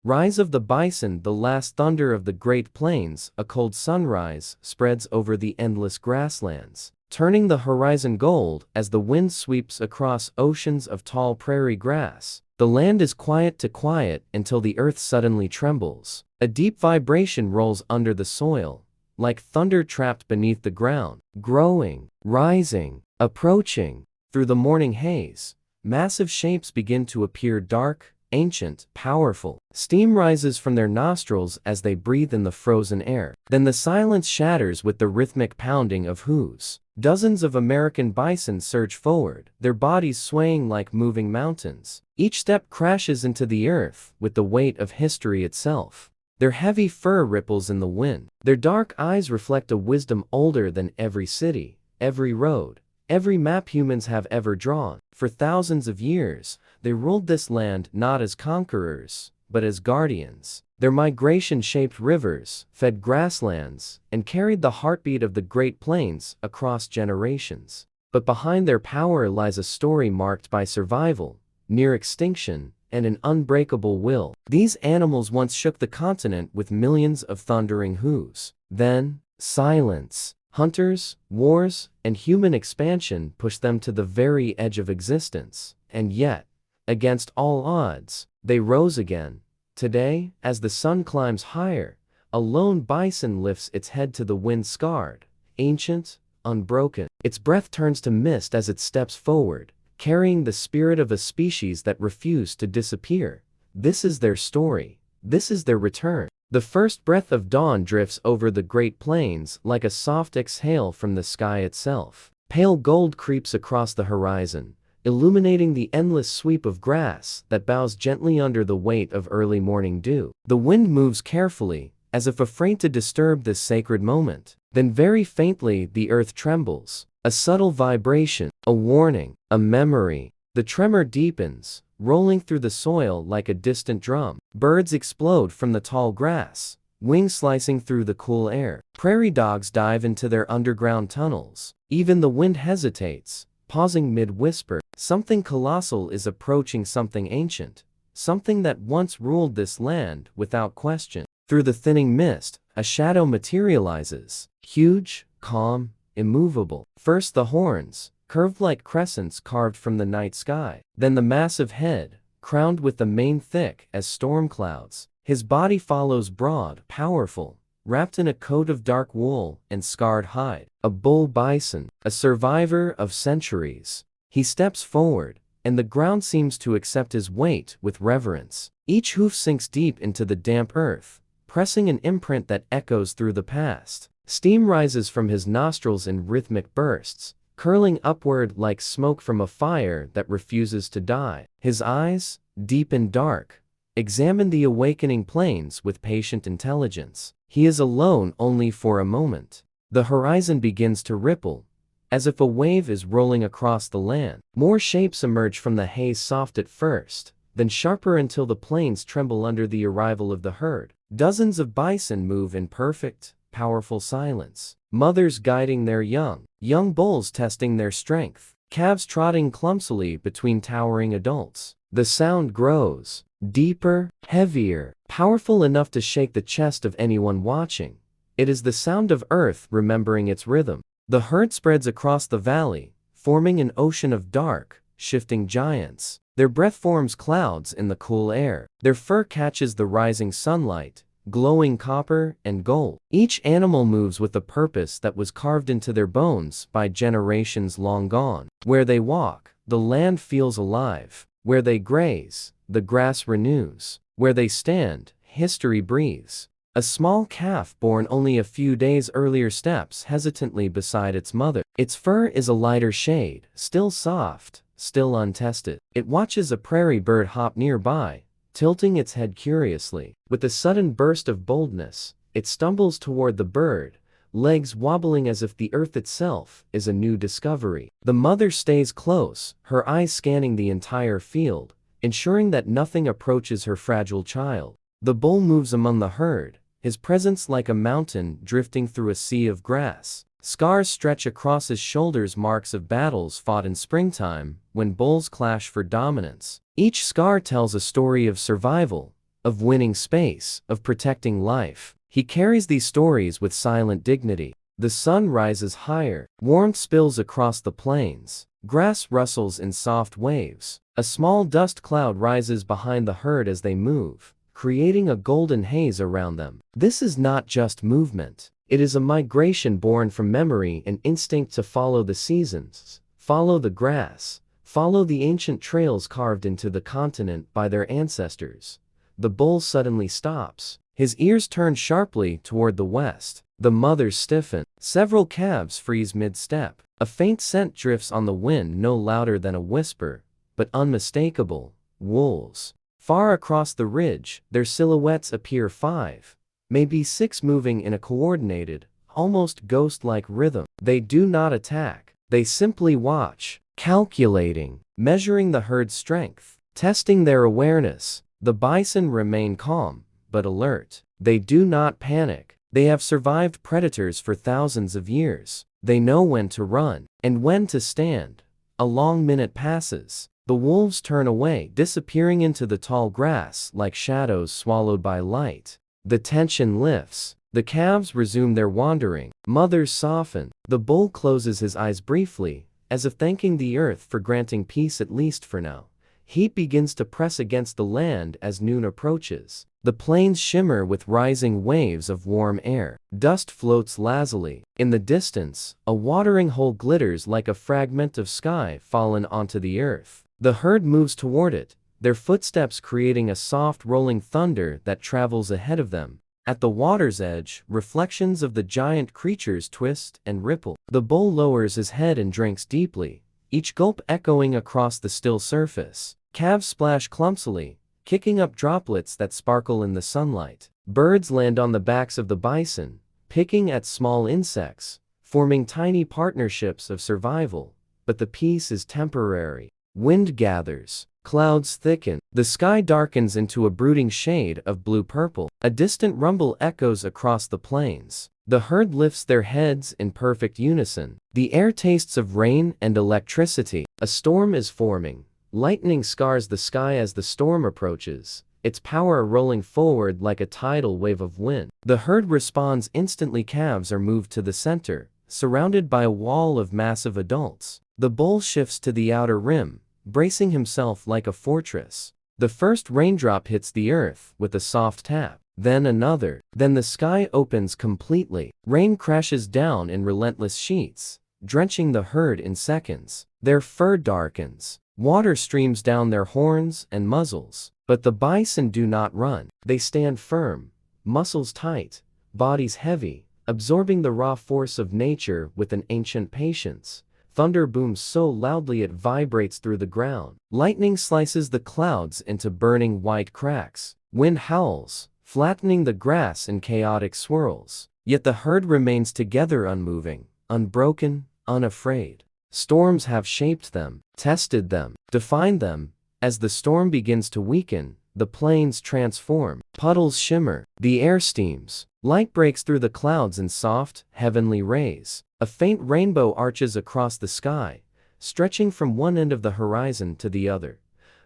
Rise of the bison, the last thunder of the Great Plains, a cold sunrise spreads over the endless grasslands, turning the horizon gold as the wind sweeps across oceans of tall prairie grass. The land is quiet to quiet until the earth suddenly trembles. A deep vibration rolls under the soil, like thunder trapped beneath the ground, growing, rising, approaching. Through the morning haze, massive shapes begin to appear, dark, ancient, powerful. Steam rises from their nostrils as they breathe in the frozen air. Then the silence shatters with the rhythmic pounding of hooves. Dozens of American bison surge forward, their bodies swaying like moving mountains. Each step crashes into the earth with the weight of history itself. Their heavy fur ripples in the wind. Their dark eyes reflect a wisdom older than every city, every road, every map humans have ever drawn. For thousands of years, they ruled this land not as conquerors, but as guardians. Their migration shaped rivers, fed grasslands, and carried the heartbeat of the Great Plains across generations. But behind their power lies a story marked by survival, near extinction, and an unbreakable will. These animals once shook the continent with millions of thundering hooves. Then, silence. Hunters, wars, and human expansion pushed them to the very edge of existence. And yet, against all odds, they rose again. Today, as the sun climbs higher, a lone bison lifts its head to the wind-scarred, ancient, unbroken. Its breath turns to mist as it steps forward, carrying the spirit of a species that refused to disappear. This is their story. This is their return. The first breath of dawn drifts over the Great Plains like a soft exhale from the sky itself. Pale gold creeps across the horizon, illuminating the endless sweep of grass that bows gently under the weight of early morning dew. The wind moves carefully, as if afraid to disturb this sacred moment. Then very faintly the earth trembles, a subtle vibration, a warning, a memory. The tremor deepens, rolling through the soil like a distant drum. Birds explode from the tall grass, wings slicing through the cool air. Prairie dogs dive into their underground tunnels. Even the wind hesitates, pausing mid-whisper. Something colossal is approaching, something ancient, something that once ruled this land without question. Through the thinning mist, a shadow materializes, huge, calm, immovable. First the horns, curved like crescents carved from the night sky. Then the massive head, crowned with the mane thick as storm clouds. His body follows, broad, powerful, wrapped in a coat of dark wool and scarred hide. A bull bison, a survivor of centuries. He steps forward, and the ground seems to accept his weight with reverence. Each hoof sinks deep into the damp earth, pressing an imprint that echoes through the past. Steam rises from his nostrils in rhythmic bursts, curling upward like smoke from a fire that refuses to die. His eyes, deep and dark, examine the awakening plains with patient intelligence. He is alone only for a moment. The horizon begins to ripple, as if a wave is rolling across the land. More shapes emerge from the haze, soft at first, then sharper until the plains tremble under the arrival of the herd. Dozens of bison move in perfect, powerful silence. Mothers guiding their young bulls testing their strength, calves trotting clumsily between towering adults. The sound grows, deeper, heavier, powerful enough to shake the chest of anyone watching. It is the sound of earth remembering its rhythm. The herd spreads across the valley, forming an ocean of dark, shifting giants. Their breath forms clouds in the cool air. Their fur catches the rising sunlight, glowing copper and gold. Each animal moves with a purpose that was carved into their bones by generations long gone. Where they walk, the land feels alive. Where they graze, the grass renews. Where they stand, history breathes. A small calf born only a few days earlier steps hesitantly beside its mother. Its fur is a lighter shade, still soft, still untested. It watches a prairie bird hop nearby, tilting its head curiously. With a sudden burst of boldness, it stumbles toward the bird, legs wobbling as if the earth itself is a new discovery. The mother stays close, her eyes scanning the entire field, ensuring that nothing approaches her fragile child. The bull moves among the herd, his presence like a mountain drifting through a sea of grass. Scars stretch across his shoulders, marks of battles fought in springtime when bulls clash for dominance. Each scar tells a story of survival, of winning space, of protecting life. He carries these stories with silent dignity. The sun rises higher, warmth spills across the plains, grass rustles in soft waves. A small dust cloud rises behind the herd as they move, creating a golden haze around them. This is not just movement. It is a migration born from memory and instinct to follow the seasons, follow the grass, follow the ancient trails carved into the continent by their ancestors. The bull suddenly stops. His ears turn sharply toward the west. The mothers stiffen. Several calves freeze mid-step. A faint scent drifts on the wind, no louder than a whisper, but unmistakable. Wolves. Far across the ridge, their silhouettes appear 5, maybe 6, moving in a coordinated, almost ghost-like rhythm. They do not attack. They simply watch, calculating, measuring the herd's strength, testing their awareness. The bison remain calm, but alert. They do not panic. They have survived predators for thousands of years. They know when to run and when to stand. A long minute passes. The wolves turn away, disappearing into the tall grass like shadows swallowed by light. The tension lifts. The calves resume their wandering. Mothers soften. The bull closes his eyes briefly, as if thanking the earth for granting peace at least for now. Heat begins to press against the land as noon approaches. The plains shimmer with rising waves of warm air. Dust floats lazily. In the distance, a watering hole glitters like a fragment of sky fallen onto the earth. The herd moves toward it, their footsteps creating a soft rolling thunder that travels ahead of them. At the water's edge, reflections of the giant creatures twist and ripple. The bull lowers his head and drinks deeply, each gulp echoing across the still surface. Calves splash clumsily, kicking up droplets that sparkle in the sunlight. Birds land on the backs of the bison, picking at small insects, forming tiny partnerships of survival. But the peace is temporary. Wind gathers, clouds thicken, the sky darkens into a brooding shade of blue-purple. A distant rumble echoes across the plains. The herd lifts their heads in perfect unison. The air tastes of rain and electricity. A storm is forming. Lightning scars the sky as the storm approaches, its power rolling forward like a tidal wave of wind. The herd responds instantly. Calves are moved to the center, surrounded by a wall of massive adults. The bull shifts to the outer rim, bracing himself like a fortress. The first raindrop hits the earth with a soft tap, then another. Then the sky opens completely. Rain crashes down in relentless sheets, drenching the herd in seconds. Their fur darkens. Water streams down their horns and muzzles. But the bison do not run. They stand firm, muscles tight, bodies heavy, absorbing the raw force of nature with an ancient patience. Thunder booms so loudly it vibrates through the ground. Lightning slices the clouds into burning white cracks. Wind howls, flattening the grass in chaotic swirls. Yet the herd remains together, unmoving, unbroken, unafraid. Storms have shaped them, tested them, defined them. As the storm begins to weaken, the plains transform. Puddles shimmer, the air steams. Light breaks through the clouds in soft, heavenly rays. A faint rainbow arches across the sky, stretching from one end of the horizon to the other.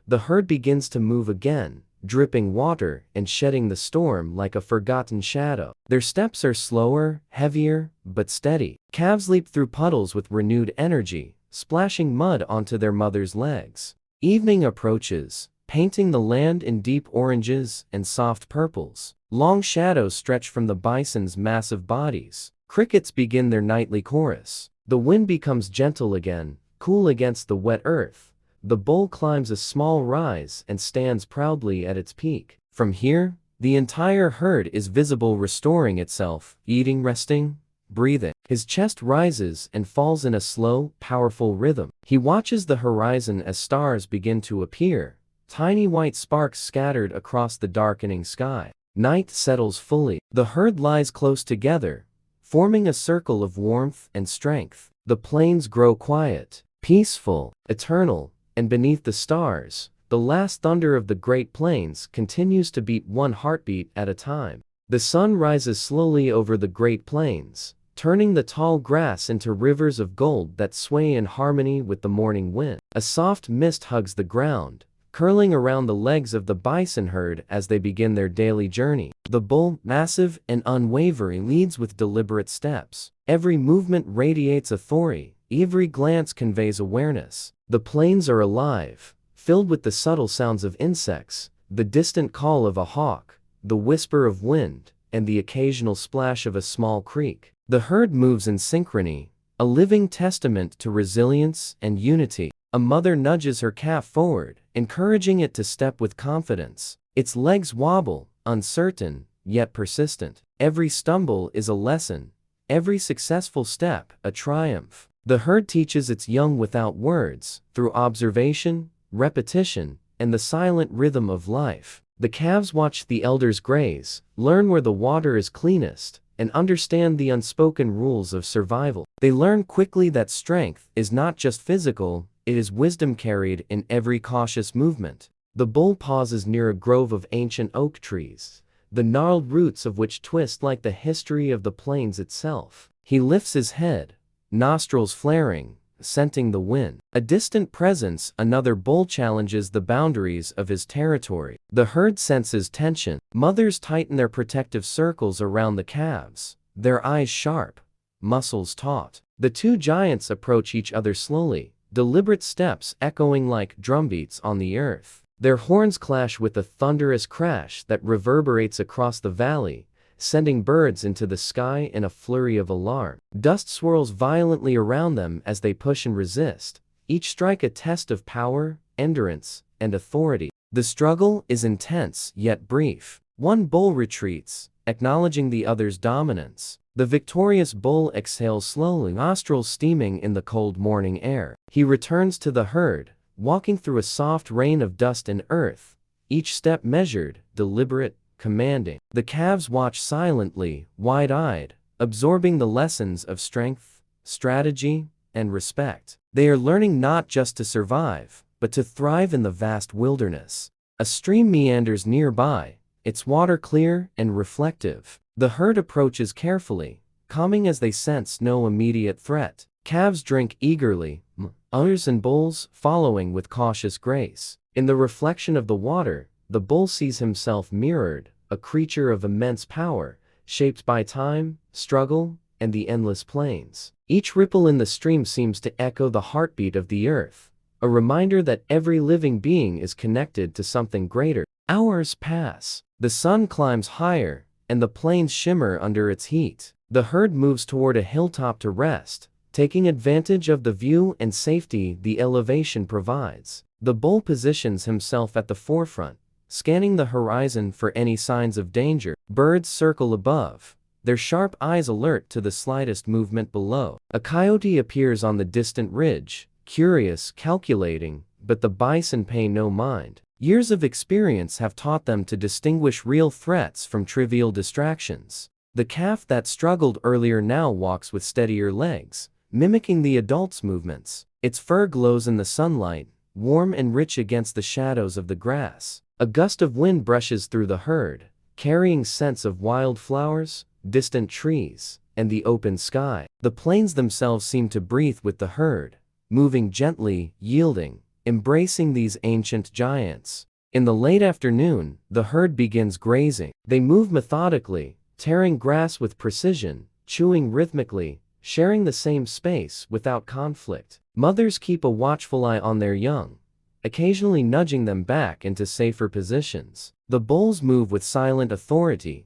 The herd begins to move again, dripping water and shedding the storm like a forgotten shadow. Their steps are slower, heavier, but steady. Calves leap through puddles with renewed energy, splashing mud onto their mother's legs. Evening approaches, painting the land in deep oranges and soft purples. Long shadows stretch from the bison's massive bodies. Crickets begin their nightly chorus. The wind becomes gentle again, cool against the wet earth. The bull climbs a small rise and stands proudly at its peak. From here, the entire herd is visible, restoring itself, eating, resting, breathing. His chest rises and falls in a slow, powerful rhythm. He watches the horizon as stars begin to appear, tiny white sparks scattered across the darkening sky. Night settles fully. The herd lies close together, forming a circle of warmth and strength. The plains grow quiet, peaceful, eternal, and beneath the stars, the last thunder of the Great Plains continues to beat, one heartbeat at a time. The sun rises slowly over the Great Plains, turning the tall grass into rivers of gold that sway in harmony with the morning wind. A soft mist hugs the ground, curling around the legs of the bison herd as they begin their daily journey. The bull, massive and unwavering, leads with deliberate steps. Every movement radiates authority, every glance conveys awareness. The plains are alive, filled with the subtle sounds of insects, the distant call of a hawk, the whisper of wind, and the occasional splash of a small creek. The herd moves in synchrony, a living testament to resilience and unity. A mother nudges her calf forward, encouraging it to step with confidence. Its legs wobble, uncertain, yet persistent. Every stumble is a lesson, every successful step a triumph. The herd teaches its young without words, through observation, repetition, and the silent rhythm of life. The calves watch the elders graze, learn where the water is cleanest, and understand the unspoken rules of survival. They learn quickly that strength is not just physical, it is wisdom carried in every cautious movement. The bull pauses near a grove of ancient oak trees, the gnarled roots of which twist like the history of the plains itself. He lifts his head, nostrils flaring, scenting the wind. A distant presence, another bull, challenges the boundaries of his territory. The herd senses tension. Mothers tighten their protective circles around the calves, their eyes sharp, muscles taut. The two giants approach each other slowly, deliberate steps echoing like drumbeats on the earth. Their horns clash with a thunderous crash that reverberates across the valley, sending birds into the sky in a flurry of alarm. Dust swirls violently around them as they push and resist, each strike a test of power, endurance, and authority. The struggle is intense yet brief. One bull retreats, acknowledging the other's dominance. The victorious bull exhales slowly, nostrils steaming in the cold morning air. He returns to the herd, walking through a soft rain of dust and earth, each step measured, deliberate, commanding. The calves watch silently, wide-eyed, absorbing the lessons of strength, strategy, and respect. They are learning not just to survive, but to thrive in the vast wilderness. A stream meanders nearby, its water clear and reflective. The herd approaches carefully, calming as they sense no immediate threat. Calves drink eagerly, others and bulls following with cautious grace. In the reflection of the water, the bull sees himself mirrored, a creature of immense power, shaped by time, struggle, and the endless plains. Each ripple in the stream seems to echo the heartbeat of the earth, a reminder that every living being is connected to something greater. Hours pass. The sun climbs higher, and the plains shimmer under its heat. The herd moves toward a hilltop to rest, taking advantage of the view and safety the elevation provides. The bull positions himself at the forefront, scanning the horizon for any signs of danger. Birds circle above, their sharp eyes alert to the slightest movement below. A coyote appears on the distant ridge, curious, calculating, but the bison pay no mind. Years of experience have taught them to distinguish real threats from trivial distractions. The calf that struggled earlier now walks with steadier legs, mimicking the adult's movements. Its fur glows in the sunlight, warm and rich against the shadows of the grass. A gust of wind brushes through the herd, carrying scents of wildflowers, distant trees, and the open sky. The plains themselves seem to breathe with the herd, moving gently, yielding, embracing these ancient giants. In the late afternoon, the herd begins grazing. They move methodically, tearing grass with precision, chewing rhythmically, sharing the same space without conflict. Mothers keep a watchful eye on their young, occasionally nudging them back into safer positions. The bulls move with silent authority,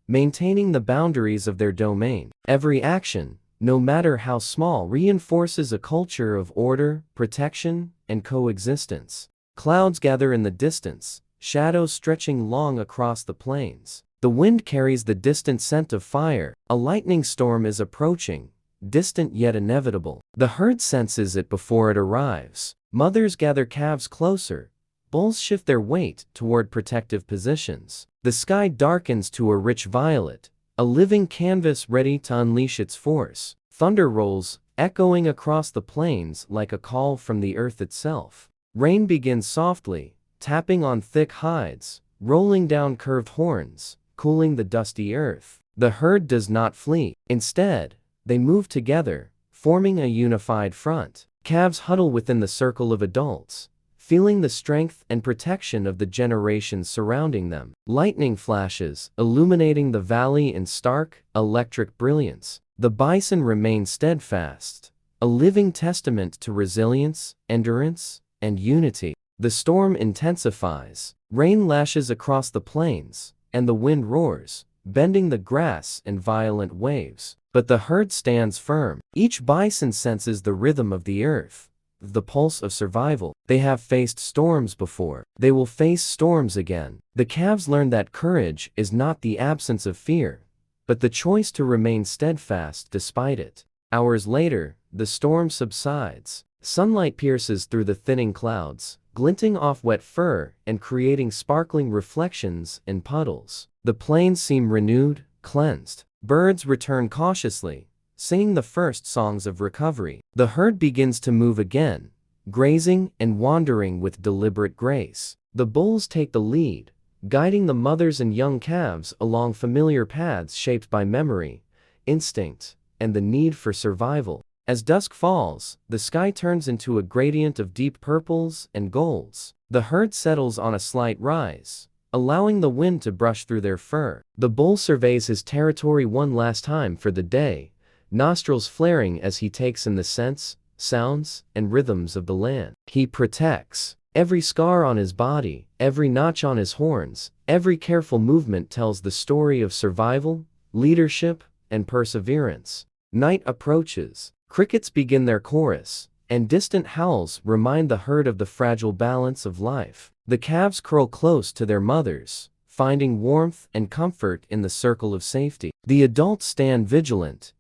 maintaining the boundaries of their domain. Every action, no matter how small, reinforces a culture of order, protection, and coexistence. Clouds gather in the distance, shadows stretching long across the plains. The wind carries the distant scent of fire. A lightning storm is approaching, distant yet inevitable. The herd senses it before it arrives. Mothers gather calves closer. Bulls shift their weight toward protective positions. The sky darkens to a rich violet, a living canvas ready to unleash its force. Thunder rolls, echoing across the plains like a call from the earth itself. Rain begins softly, tapping on thick hides, rolling down curved horns, cooling the dusty earth. The herd does not flee. Instead, they move together, forming a unified front. Calves huddle within the circle of adults, feeling the strength and protection of the generations surrounding them. Lightning flashes, illuminating the valley in stark, electric brilliance. The bison remain steadfast, a living testament to resilience, endurance, and unity. The storm intensifies. Rain lashes across the plains, and the wind roars, bending the grass in violent waves. But the herd stands firm. Each bison senses the rhythm of the earth, the pulse of survival. They have faced storms before. They will face storms again. The calves learn that courage is not the absence of fear, but the choice to remain steadfast despite it. Hours later, the storm subsides. Sunlight pierces through the thinning clouds, glinting off wet fur and creating sparkling reflections in puddles. The plains seem renewed, cleansed. Birds return cautiously, singing the first songs of recovery. The herd begins to move again, grazing and wandering with deliberate grace. The bulls take the lead, guiding the mothers and young calves along familiar paths shaped by memory, instinct, and the need for survival. As dusk falls, the sky turns into a gradient of deep purples and golds. The herd settles on a slight rise, allowing the wind to brush through their fur. The bull surveys his territory one last time for the day, nostrils flaring as he takes in the scents, sounds, and rhythms of the land. He protects. Every scar on his body, every notch on his horns, every careful movement tells the story of survival, leadership, and perseverance. Night approaches. Crickets begin their chorus, and distant howls remind the herd of the fragile balance of life. The calves curl close to their mothers, finding warmth and comfort in the circle of safety. The adults stand vigilant,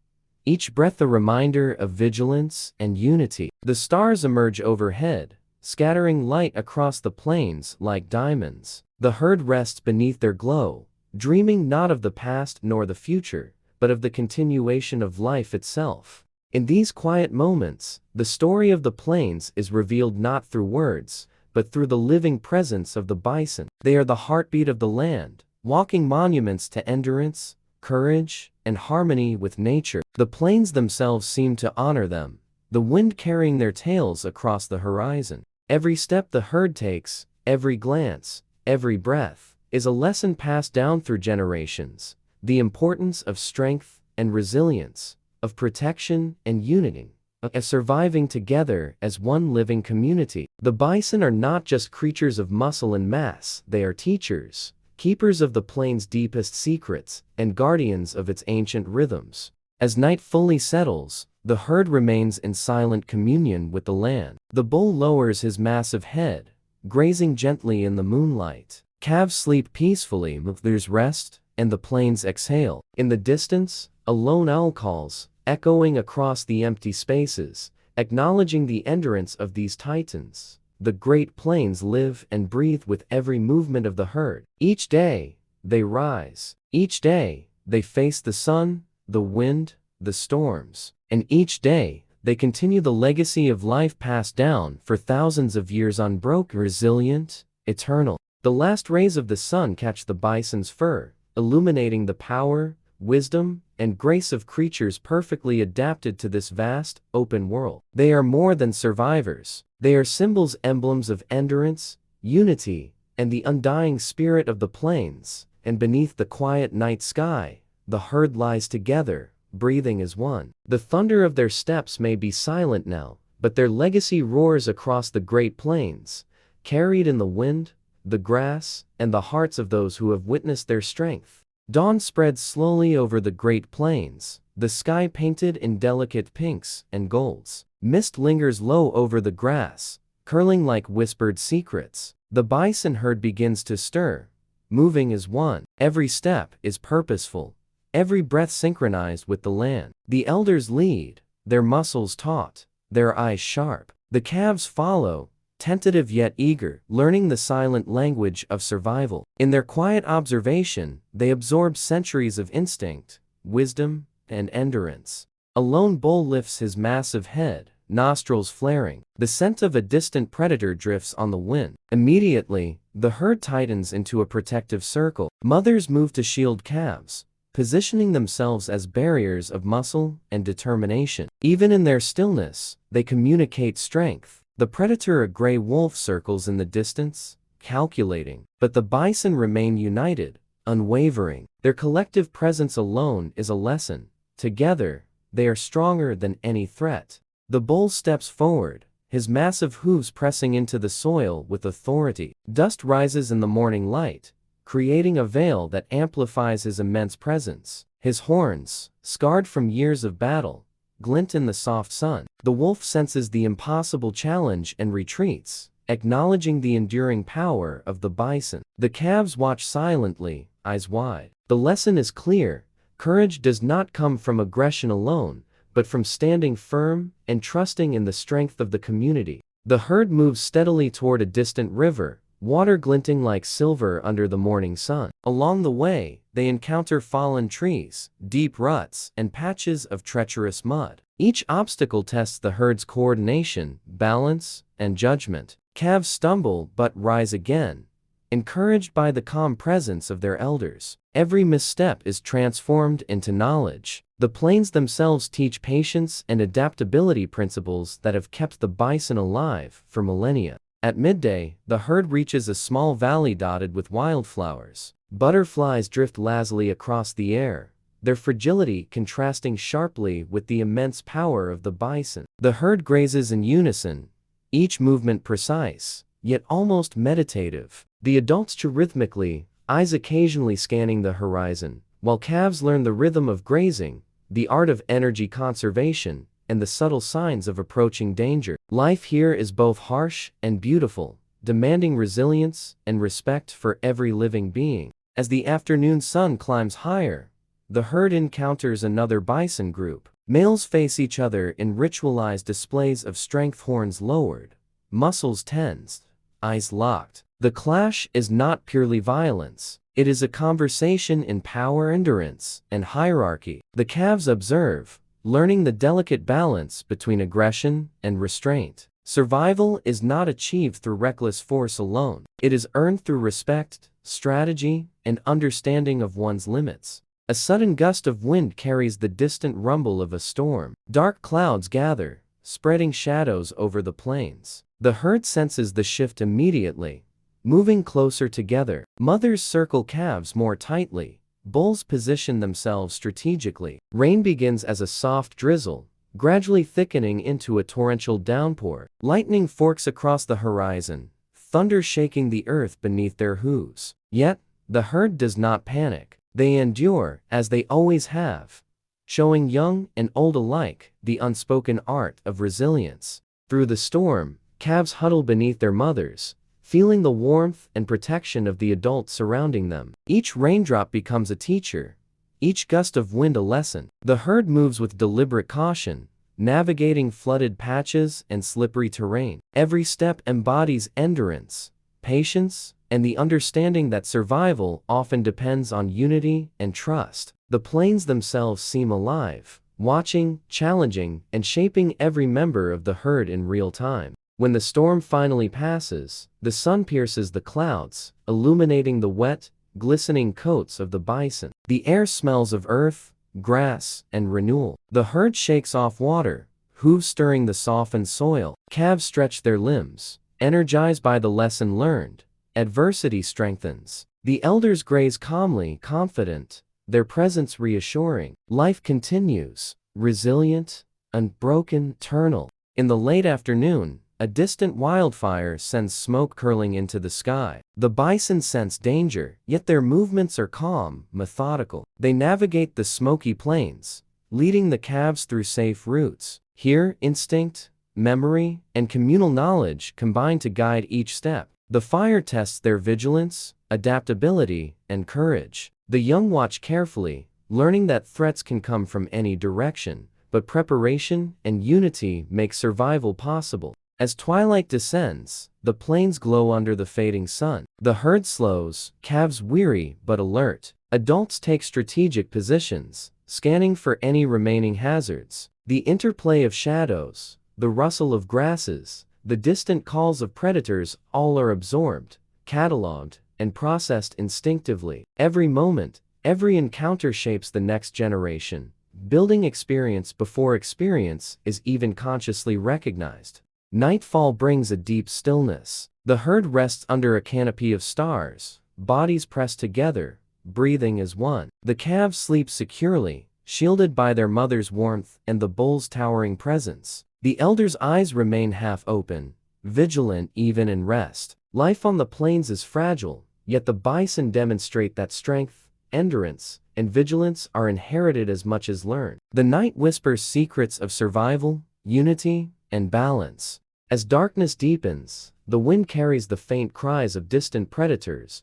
each breath a reminder of vigilance and unity. The stars emerge overhead, scattering light across the plains like diamonds. The herd rests beneath their glow, dreaming not of the past nor the future, but of the continuation of life itself. In these quiet moments, the story of the plains is revealed not through words, but through the living presence of the bison. They are the heartbeat of the land, walking monuments to endurance, courage, and harmony with nature. The plains themselves seem to honor them, the wind carrying their tails across the horizon. Every step the herd takes, every glance, every breath, is a lesson passed down through generations. The importance of strength and resilience, of protection and unity, of surviving together as one living community. The bison are not just creatures of muscle and mass, they are teachers, keepers of the plains' deepest secrets, and guardians of its ancient rhythms. As night fully settles, the herd remains in silent communion with the land. The bull lowers his massive head, grazing gently in the moonlight. Calves sleep peacefully, mothers rest, and the plains exhale. In the distance, a lone owl calls, echoing across the empty spaces, acknowledging the endurance of these titans. The Great Plains live and breathe with every movement of the herd. Each day, they rise. Each day, they face the sun, the wind, the storms. And each day, they continue the legacy of life passed down for thousands of years unbroken, resilient, eternal. The last rays of the sun catch the bison's fur, illuminating the power, wisdom, and grace of creatures perfectly adapted to this vast, open world. They are more than survivors. They are symbols, emblems of endurance, unity, and the undying spirit of the plains. And beneath the quiet night sky, the herd lies together, breathing as one. The thunder of their steps may be silent now, but their legacy roars across the Great Plains, carried in the wind, the grass, and the hearts of those who have witnessed their strength. Dawn spreads slowly over the Great Plains, the sky painted in delicate pinks and golds. Mist lingers low over the grass, curling like whispered secrets. The bison herd begins to stir, moving as one. Every step is purposeful, every breath synchronized with the land. The elders lead, their muscles taut, their eyes sharp. The calves follow, tentative yet eager, learning the silent language of survival. In their quiet observation, they absorb centuries of instinct, wisdom, and endurance. A lone bull lifts his massive head, nostrils flaring. The scent of a distant predator drifts on the wind. Immediately, the herd tightens into a protective circle. Mothers move to shield calves, positioning themselves as barriers of muscle and determination. Even in their stillness, they communicate strength. The predator, a gray wolf, circles in the distance, calculating. But the bison remain united, unwavering. Their collective presence alone is a lesson. Together, they are stronger than any threat. The bull steps forward, his massive hooves pressing into the soil with authority. Dust rises in the morning light, creating a veil that amplifies his immense presence. His horns, scarred from years of battle, glint in the soft sun. The wolf senses the impossible challenge and retreats, acknowledging the enduring power of the bison. The calves watch silently, eyes wide. The lesson is clear: courage does not come from aggression alone, but from standing firm and trusting in the strength of the community. The herd moves steadily toward a distant river, water glinting like silver under the morning sun. Along the way, they encounter fallen trees, deep ruts, and patches of treacherous mud. Each obstacle tests the herd's coordination, balance, and judgment. Calves stumble but rise again, encouraged by the calm presence of their elders. Every misstep is transformed into knowledge. The plains themselves teach patience and adaptability, principles that have kept the bison alive for millennia. At midday, the herd reaches a small valley dotted with wildflowers. Butterflies drift lazily across the air, their fragility contrasting sharply with the immense power of the bison. The herd grazes in unison, each movement precise, yet almost meditative. The adults chew rhythmically, eyes occasionally scanning the horizon, while calves learn the rhythm of grazing, the art of energy conservation, and the subtle signs of approaching danger. Life here is both harsh and beautiful, demanding resilience and respect for every living being. As the afternoon sun climbs higher, the herd encounters another bison group. Males face each other in ritualized displays of strength, horns lowered, muscles tensed, eyes locked. The clash is not purely violence. It is a conversation in power, endurance, and hierarchy. The calves observe, learning the delicate balance between aggression and restraint. Survival is not achieved through reckless force alone. It is earned through respect, strategy, and understanding of one's limits. A sudden gust of wind carries the distant rumble of a storm. Dark clouds gather, spreading shadows over the plains. The herd senses the shift immediately, moving closer together. Mothers circle calves more tightly. Bulls position themselves strategically. Rain begins as a soft drizzle, gradually thickening into a torrential downpour. Lightning forks across the horizon, thunder shaking the earth beneath their hooves. Yet, the herd does not panic. They endure, as they always have, showing young and old alike the unspoken art of resilience. Through the storm, calves huddle beneath their mothers, feeling the warmth and protection of the adults surrounding them. Each raindrop becomes a teacher, each gust of wind a lesson. The herd moves with deliberate caution, navigating flooded patches and slippery terrain. Every step embodies endurance, patience, and the understanding that survival often depends on unity and trust. The plains themselves seem alive, watching, challenging, and shaping every member of the herd in real time. When the storm finally passes, the sun pierces the clouds, illuminating the wet, glistening coats of the bison. The air smells of earth, grass, and renewal. The herd shakes off water, hooves stirring the softened soil. Calves stretch their limbs, energized by the lesson learned. Adversity strengthens. The elders graze calmly, confident, their presence reassuring. Life continues, resilient, unbroken, eternal. In the late afternoon, a distant wildfire sends smoke curling into the sky. The bison sense danger, yet their movements are calm, methodical. They navigate the smoky plains, leading the calves through safe routes. Here, instinct, memory, and communal knowledge combine to guide each step. The fire tests their vigilance, adaptability, and courage. The young watch carefully, learning that threats can come from any direction, but preparation and unity make survival possible. As twilight descends, the plains glow under the fading sun. The herd slows, calves weary but alert. Adults take strategic positions, scanning for any remaining hazards. The interplay of shadows, the rustle of grasses, the distant calls of predators, all are absorbed, cataloged, and processed instinctively. Every moment, every encounter shapes the next generation, building experience before experience is even consciously recognized. Nightfall brings a deep stillness. The herd rests under a canopy of stars, bodies pressed together, breathing as one. The calves sleep securely, shielded by their mother's warmth and the bull's towering presence. The elders' eyes remain half open, vigilant even in rest. Life on the plains is fragile, yet the bison demonstrate that strength, endurance, and vigilance are inherited as much as learned. The night whispers secrets of survival, unity, and balance. As darkness deepens, the wind carries the faint cries of distant predators,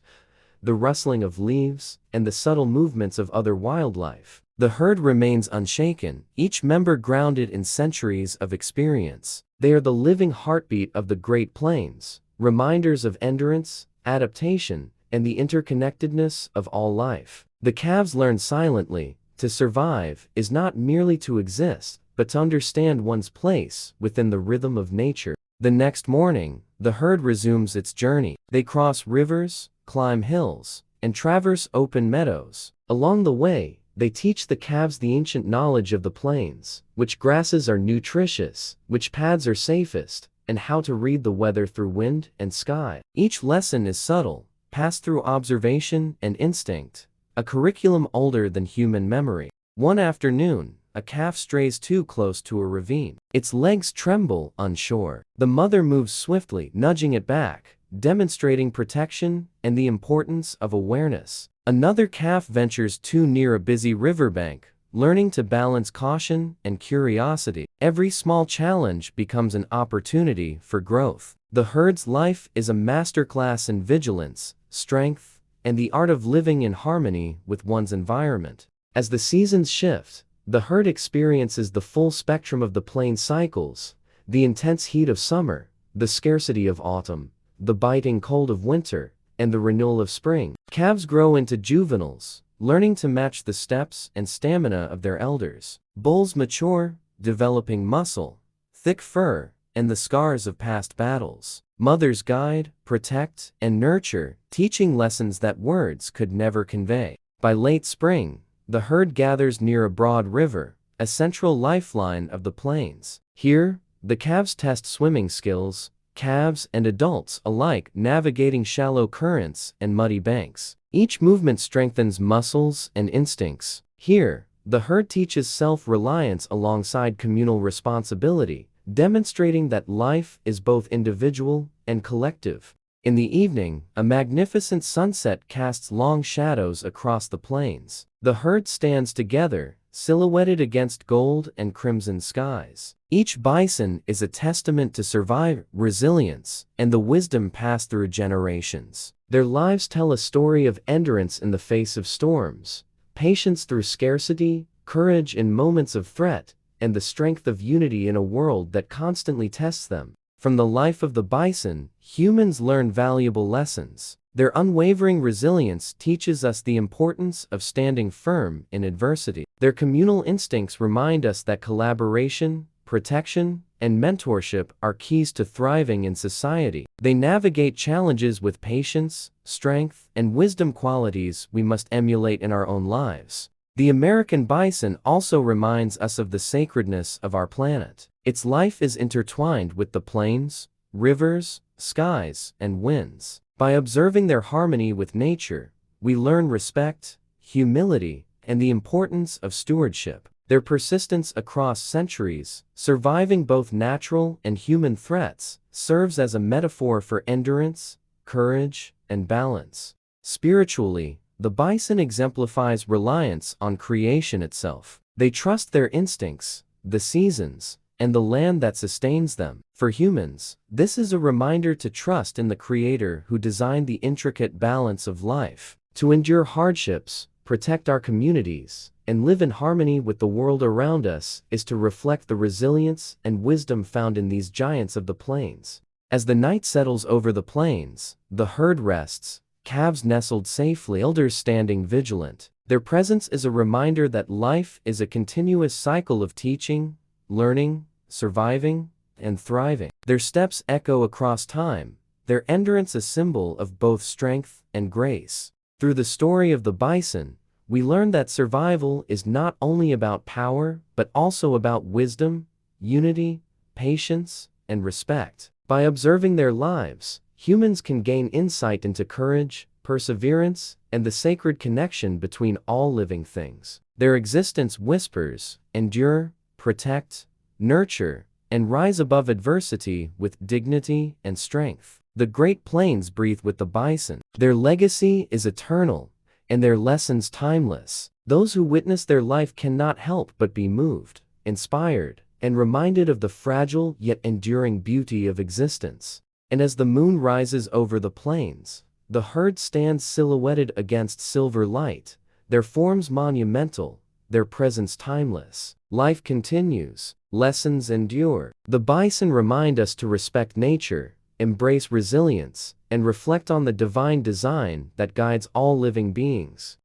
the rustling of leaves, and the subtle movements of other wildlife. The herd remains unshaken, each member grounded in centuries of experience. They are the living heartbeat of the Great Plains, reminders of endurance, adaptation, and the interconnectedness of all life. The calves learn silently. To survive is not merely to exist, but to understand one's place within the rhythm of nature. The next morning, the herd resumes its journey. They cross rivers, climb hills, and traverse open meadows. Along the way, they teach the calves the ancient knowledge of the plains, which grasses are nutritious, which paths are safest, and how to read the weather through wind and sky. Each lesson is subtle, passed through observation and instinct, a curriculum older than human memory. One afternoon, a calf strays too close to a ravine. Its legs tremble, unsure. The mother moves swiftly, nudging it back, demonstrating protection and the importance of awareness. Another calf ventures too near a busy riverbank, learning to balance caution and curiosity. Every small challenge becomes an opportunity for growth. The herd's life is a masterclass in vigilance, strength, and the art of living in harmony with one's environment. As the seasons shift, the herd experiences the full spectrum of the plains cycles, the intense heat of summer, the scarcity of autumn, the biting cold of winter, and the renewal of spring. Calves grow into juveniles, learning to match the steps and stamina of their elders. Bulls mature, developing muscle, thick fur, and the scars of past battles. Mothers guide, protect, and nurture, teaching lessons that words could never convey. By late spring, the herd gathers near a broad river, a central lifeline of the plains. Here, the calves test swimming skills, calves and adults alike navigating shallow currents and muddy banks. Each movement strengthens muscles and instincts. Here, the herd teaches self-reliance alongside communal responsibility, demonstrating that life is both individual and collective. In the evening, a magnificent sunset casts long shadows across the plains. The herd stands together, silhouetted against gold and crimson skies. Each bison is a testament to survival, resilience, and the wisdom passed through generations. Their lives tell a story of endurance in the face of storms, patience through scarcity, courage in moments of threat, and the strength of unity in a world that constantly tests them. From the life of the bison, humans learn valuable lessons. Their unwavering resilience teaches us the importance of standing firm in adversity. Their communal instincts remind us that collaboration, protection, and mentorship are keys to thriving in society. They navigate challenges with patience, strength, and wisdom, qualities we must emulate in our own lives. The American bison also reminds us of the sacredness of our planet. Its life is intertwined with the plains, rivers, skies, and winds. By observing their harmony with nature, we learn respect, humility, and the importance of stewardship. Their persistence across centuries, surviving both natural and human threats, serves as a metaphor for endurance, courage, and balance. Spiritually, the bison exemplifies reliance on creation itself. They trust their instincts, the seasons, and the land that sustains them. For humans, this is a reminder to trust in the Creator who designed the intricate balance of life. To endure hardships, protect our communities, and live in harmony with the world around us is to reflect the resilience and wisdom found in these giants of the plains. As the night settles over the plains, the herd rests, calves nestled safely, elders standing vigilant. Their presence is a reminder that life is a continuous cycle of teaching, learning, surviving, and thriving. Their steps echo across time, their endurance a symbol of both strength and grace. Through the story of the bison, we learn that survival is not only about power, but also about wisdom, unity, patience, and respect. By observing their lives, humans can gain insight into courage, perseverance, and the sacred connection between all living things. Their existence whispers, endure, protect, nurture, and rise above adversity with dignity and strength. The Great Plains breathe with the bison. Their legacy is eternal, and their lessons timeless. Those who witness their life cannot help but be moved, inspired, and reminded of the fragile yet enduring beauty of existence. And as the moon rises over the plains, the herd stands silhouetted against silver light, their forms monumental, their presence timeless. Life continues, lessons endure. The bison remind us to respect nature, embrace resilience, and reflect on the divine design that guides all living beings.